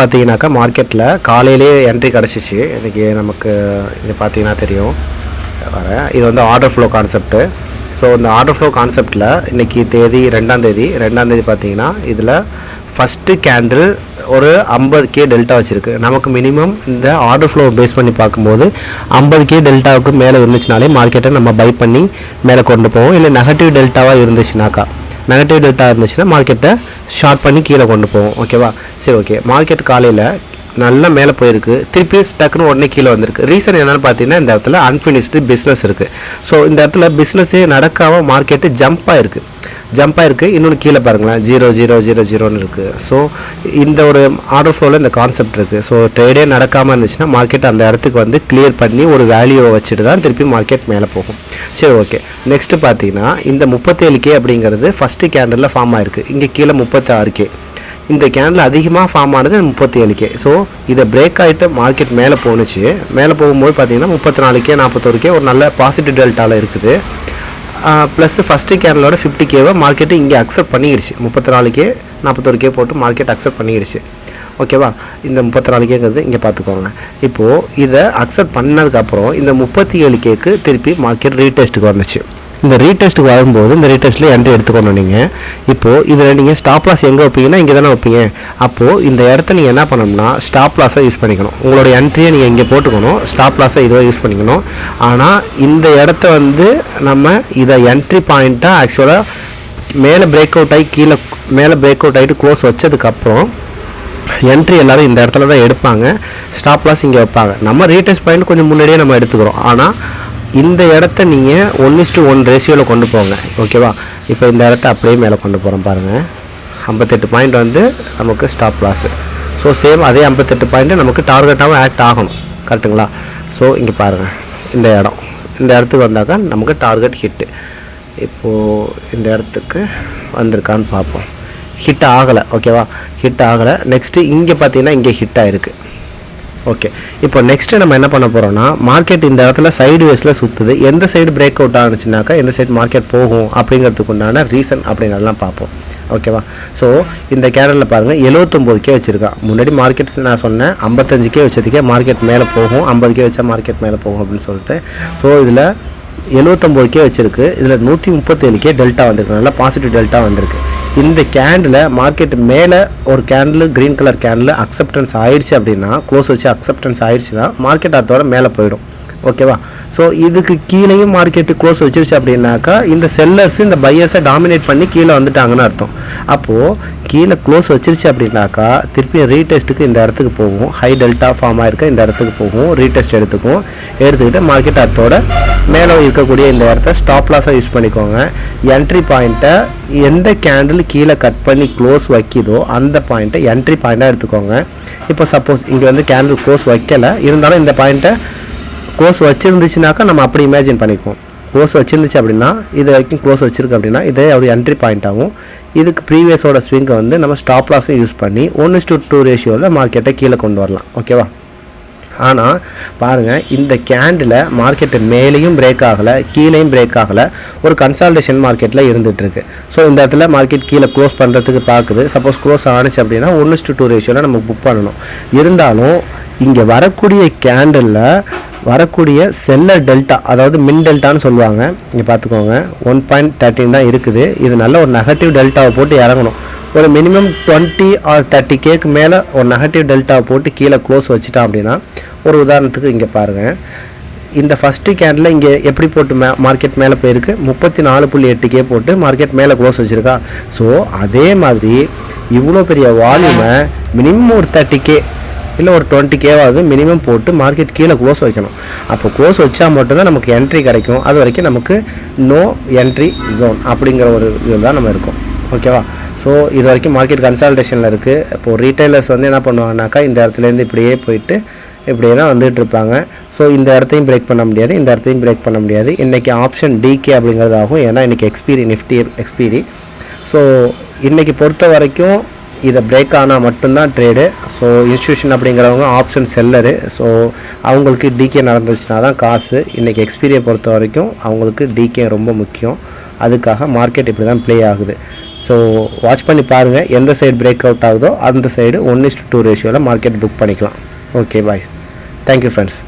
பார்த்தீங்கன்னாக்கா மார்க்கெட்டில் காலையிலே என்ட்ரி கிடச்சிச்சு. இன்றைக்கி நமக்கு இங்கே பார்த்தீங்கன்னா தெரியும் இது வந்து ஆர்டர் ஃப்ளோ கான்செப்ட்டு. ஸோ இந்த ஆர்டர் ஃப்ளோ கான்செப்டில் இன்றைக்கி தேதி 2ஆம் தேதி பார்த்தீங்கன்னா இதில் ஃபஸ்ட்டு கேண்டில் ஒரு 50K டெல்டா வச்சுருக்கு. நமக்கு மினிமம் இந்த ஆர்டர் ஃப்ளோ பேஸ் பண்ணி பார்க்கும்போது 50K டெல்டாவுக்கு மேலே இருந்துச்சுனாலே மார்க்கெட்டை நம்ம பை பண்ணி மேலே கொண்டு போவோம். இல்லை நெகட்டிவ் டெல்டாவாக இருந்துச்சுனாக்கா, நெகட்டிவ் டெல்டா இருந்துச்சுன்னா மார்க்கெட்டை ஷார்ட் பண்ணி கீழே கொண்டு போவோம். ஓகேவா? சரி, ஓகே. மார்க்கெட் காலையில் நல்லா மேலே போயிருக்கு, திருப்பி டக்குன்னு உடனே கீழே வந்திருக்கு. ரீசன் என்னென்னு பார்த்தீங்கன்னா இந்த இடத்துல அன்ஃபினிஷ்டு பிஸ்னஸ் இருக்குது. ஸோ இந்த இடத்துல பிஸ்னஸே நடக்காமல் மார்க்கெட்டு ஜம்ப் ஆகிருக்கு. இன்னொன்று கீழே பாருங்களேன் 0.000 இருக்குது. ஸோ இந்த ஒரு ஆர்டர் ஃப்ளோவில் இந்த கான்செப்ட் இருக்குது. ஸோ ட்ரேடே நடக்காமல் இருந்துச்சுன்னா மார்க்கெட் அந்த இடத்துக்கு வந்து கிளியர் பண்ணி ஒரு வேல்யூவை வச்சுட்டு தான் திருப்பி மார்க்கெட் மேலே போகும். சரி, ஓகே. நெக்ஸ்ட்டு பார்த்தீங்கன்னா இந்த 37K அப்படிங்கிறது ஃபஸ்ட்டு கேண்டலில் ஃபார்ம் ஆகிருக்கு. இங்கே கீழே 36K. இந்த கேண்டில் அதிகமாக ஃபார்ம் ஆனது 37K. ஸோ இதை பிரேக் ஆகிட்டு மார்க்கெட் மேலே போணுச்சு. மேலே போகும்போது பார்த்தீங்கன்னா 34K 41K ஒரு நல்ல பாசிட்டிவ் டெல்டாவில் இருக்குது. ப்ளஸ் ஃபஸ்ட்டு கேண்டலோட 50Kவை மார்க்கெட்டு இங்கே அக்செப்ட் பண்ணிடுச்சு. 34K 41K போட்டு மார்க்கெட் அக்செப்ட் பண்ணிடுச்சு. ஓகேவா? இந்த 34Kங்கிறது இங்கே பார்த்துக்கோங்க. இப்போது இதை அக்செப்ட் பண்ணதுக்கப்புறம் இந்த 37Kக்கு திருப்பி மார்க்கெட் ரீடெஸ்ட்டுக்கு வந்துச்சு. இந்த ரீடெஸ்ட்டுக்கு வரும்போது இந்த ரீடெஸ்ட்டில் என்ட்ரி எடுத்துக்கணும் நீங்கள். இப்போது இதில் நீங்கள் ஸ்டாப் லாஸ் எங்கே வைப்பீங்கன்னா இங்கே தானே வைப்பீங்க. அப்போது இந்த இடத்த நீங்கள் என்ன பண்ணணும்னா ஸ்டாப் லாஸை யூஸ் பண்ணிக்கணும். உங்களோட என்ட்ரியை நீங்கள் இங்கே போட்டுக்கணும், ஸ்டாப் லாஸை இதுவாக யூஸ் பண்ணிக்கணும். ஆனால் இந்த இடத்த வந்து நம்ம இதை என்ட்ரி பாயிண்ட்டாக ஆக்சுவலாக மேலே பிரேக் அவுட் ஆகிட்டு க்ளோஸ் வச்சதுக்கப்புறம் என்ட்ரி எல்லோரும் இந்த இடத்துல தான் எடுப்பாங்க. ஸ்டாப் லாஸ் இங்கே வைப்பாங்க. நம்ம ரீடெஸ்ட் பாயிண்ட் கொஞ்சம் முன்னாடியே நம்ம எடுத்துக்கிறோம். ஆனால் இந்த இடத்த நீங்கள் 1:1 ரேஷியோவில் கொண்டு போங்க. ஓகேவா? இப்போ இந்த இடத்த அப்படியே மேலே கொண்டு போகிறோம் பாருங்கள். 58 பாயிண்ட் வந்து நமக்கு ஸ்டாப் லாஸு. ஸோ சேம் அதே 58 பாயிண்ட்டு நமக்கு டார்கெட்டாகவும் ஆக்ட் ஆகணும். கரெக்டுங்களா? ஸோ இங்கே பாருங்கள், இந்த இடத்துக்கு வந்தாக்கா நமக்கு டார்கெட் ஹிட்டு. இப்போது இந்த இடத்துக்கு வந்திருக்கான்னு பார்ப்போம். ஹிட் ஆகலை. ஓகேவா? ஹிட் ஆகலை. நெக்ஸ்ட்டு இங்கே பார்த்தீங்கன்னா இங்கே ஹிட் ஆகிருக்கு. ஓகே. இப்போ நெக்ஸ்ட்டு நம்ம என்ன பண்ண போகிறோம்னா மார்க்கெட் இந்த இடத்துல சைடு வேஸில் சுற்றுது. எந்த சைடு பிரேக் அவுட் ஆனிச்சுனாக்கா எந்த சைடு மார்க்கெட் போகும் அப்படிங்கிறதுக்கு உண்டான ரீசன் அப்படிங்கிறதெல்லாம் பார்ப்போம். ஓகேவா? ஸோ இந்த கேண்டலில் பாருங்கள் 79K வச்சுருக்கான். முன்னாடி மார்க்கெட் நான் சொன்னேன் 55K வச்சதுக்கே மார்க்கெட் மேலே போகும், 50K வச்சா மார்க்கெட் மேலே போகும் அப்படின்னு சொல்லிட்டு. ஸோ இதில் 79K வச்சுருக்கு. இதில் 137K டெல்டா வந்திருக்கு. நல்லா பாசிட்டிவ் டெல்டா வந்திருக்கு. இந்த கேண்டில் மார்க்கெட் மேலே ஒரு candle green colour candle acceptance ஆயிடுச்சு அப்படின்னா, க்ளோஸ் வச்சு அக்செப்டன்ஸ் ஆயிடுச்சுன்னா மார்க்கெட் அதோட மேலே போயிடும். ஓகேவா? ஸோ இதுக்கு கீழேயும் மார்க்கெட்டு க்ளோஸ் வச்சிருச்சு அப்படின்னாக்கா இந்த செல்லர்ஸ் இந்த பையர்ஸை டாமினேட் பண்ணி கீழே வந்துட்டாங்கன்னு அர்த்தம். அப்போது கீழே க்ளோஸ் வச்சிருச்சு அப்படின்னாக்கா திருப்பி ரீடெஸ்ட்டுக்கு இந்த இடத்துக்கு போகும். ஹை டெல்டா ஃபார்ம் ஆகிருக்க இந்த இடத்துக்கு போகும். ரீடெஸ்ட் எடுத்துக்கிட்டு மார்க்கெட் அதோட மேலே இருக்கக்கூடிய இந்த இடத்த ஸ்டாப் லாஸாக யூஸ் பண்ணிக்கோங்க. என்ட்ரி பாயிண்ட்டை எந்த கேண்டில் கீழே கட் பண்ணி க்ளோஸ் வைக்கிதோ அந்த பாயிண்ட்டை என்ட்ரி பாயிண்ட்டாக எடுத்துக்கோங்க. இப்போ சப்போஸ் இங்கே வந்து கேண்டில் க்ளோஸ் வைக்கலை, இருந்தாலும் இந்த பாயிண்ட்டை க்ளோஸ் வச்சுருந்துச்சுனாக்கா நம்ம அப்படி இமேஜின் பண்ணிக்குவோம். க்ளோஸ் வச்சுருந்துச்சு அப்படின்னா இது வரைக்கும் க்ளோஸ் வச்சுருக்கு அப்படின்னா இதே அப்படி என்ட்ரி பாயிண்ட்டாகவும் இதுக்கு ப்ரீவியஸோட ஸ்விங்கை வந்து நம்ம ஸ்டாப் லாஸும் யூஸ் பண்ணி 1:2 ரேஷியோவில் மார்க்கெட்டை கீழே கொண்டு வரலாம். ஓகேவா? ஆனால் பாருங்கள், இந்த கேண்டில் மார்க்கெட்டு மேலேயும் பிரேக் ஆகலை, கீழேயும் பிரேக் ஆகலை, ஒரு கன்சால்டேஷன் மார்க்கெட்டில் இருந்துகிட்ருக்கு. ஸோ இந்த இடத்துல மார்க்கெட் கீழே க்ளோஸ் பண்ணுறதுக்கு பார்க்குது. சப்போஸ் க்ளோஸ் ஆனிச்சு அப்படின்னா 1:2 ரேஷியோவில் நம்ம புக் பண்ணணும். இருந்தாலும் இங்கே வரக்கூடிய கேண்டிலில் வரக்கூடிய செல்லர் டெல்டா, அதாவது மின் டெல்டான்னு சொல்லுவாங்க. இங்கே பார்த்துக்கோங்க 1.13 தான் இருக்குது. இது நல்ல ஒரு நெகட்டிவ் டெல்டாவை போட்டு இறங்கணும். ஒரு மினிமம் 20 or 30Kக்கு மேலே ஒரு நெகட்டிவ் டெல்டாவை போட்டு கீழே க்ளோஸ் வச்சுட்டான் அப்படின்னா, ஒரு உதாரணத்துக்கு இங்கே பாருங்கள், இந்த ஃபஸ்ட்டு கேண்டில் இங்கே எப்படி போட்டு மார்க்கெட் மேலே போயிருக்கு 34.8K போட்டு மார்க்கெட் மேலே க்ளோஸ் வச்சுருக்கா. ஸோ அதே மாதிரி இவ்வளோ பெரிய வால்யூமை மினிமம் ஒரு 30K இல்லை ஒரு 20Kவாவது மினிமம் போட்டு மார்க்கெட் கீழே க்ளோஸ் வைக்கணும். அப்போ க்ளோஸ் வச்சா மட்டும்தான் நமக்கு என்ட்ரி கிடைக்கும். அது வரைக்கும் நமக்கு நோ என்ட்ரி ஜோன் அப்படிங்கிற ஒரு இது தான் நம்ம இருக்கும். ஓகேவா? ஸோ இது வரைக்கும் மார்க்கெட் கன்சால்டேஷனில் இருக்குது. இப்போது ரீட்டைலர்ஸ் வந்து என்ன பண்ணுவாங்கனாக்கா இந்த இடத்துலேருந்து இப்படியே போயிட்டு இப்படியே தான் வந்துட்டு இருப்பாங்க. ஸோ இந்த இடத்தையும் பிரேக் பண்ண முடியாது, இந்த இடத்தையும் பிரேக் பண்ண முடியாது. இன்றைக்கி ஆப்ஷன் டிகே அப்படிங்கிறது ஆகும். ஏன்னா இன்றைக்கி நிஃப்டி எக்ஸ்பீரி. ஸோ இன்றைக்கி பொறுத்த வரைக்கும் இதை பிரேக் ஆனால் மட்டும்தான் ட்ரேடு. ஸோ இன்ஸ்டியூஷன் அப்படிங்கிறவங்க ஆப்ஷன் செல்லரு. ஸோ அவங்களுக்கு டிகே நடந்துச்சுன்னா தான் காசு. இன்றைக்கி எக்ஸ்பீரியை பொறுத்த வரைக்கும் அவங்களுக்கு டிகே ரொம்ப முக்கியம். அதுக்காக மார்க்கெட் இப்படி தான் ப்ளே ஆகுது. ஸோ வாட்ச் பண்ணி பாருங்கள், எந்த சைடு பிரேக் அவுட் ஆகுதோ அந்த சைடு 1:2 ரேஷியோவில் மார்க்கெட் புக் பண்ணிக்கலாம். Okay bye, thank you friends.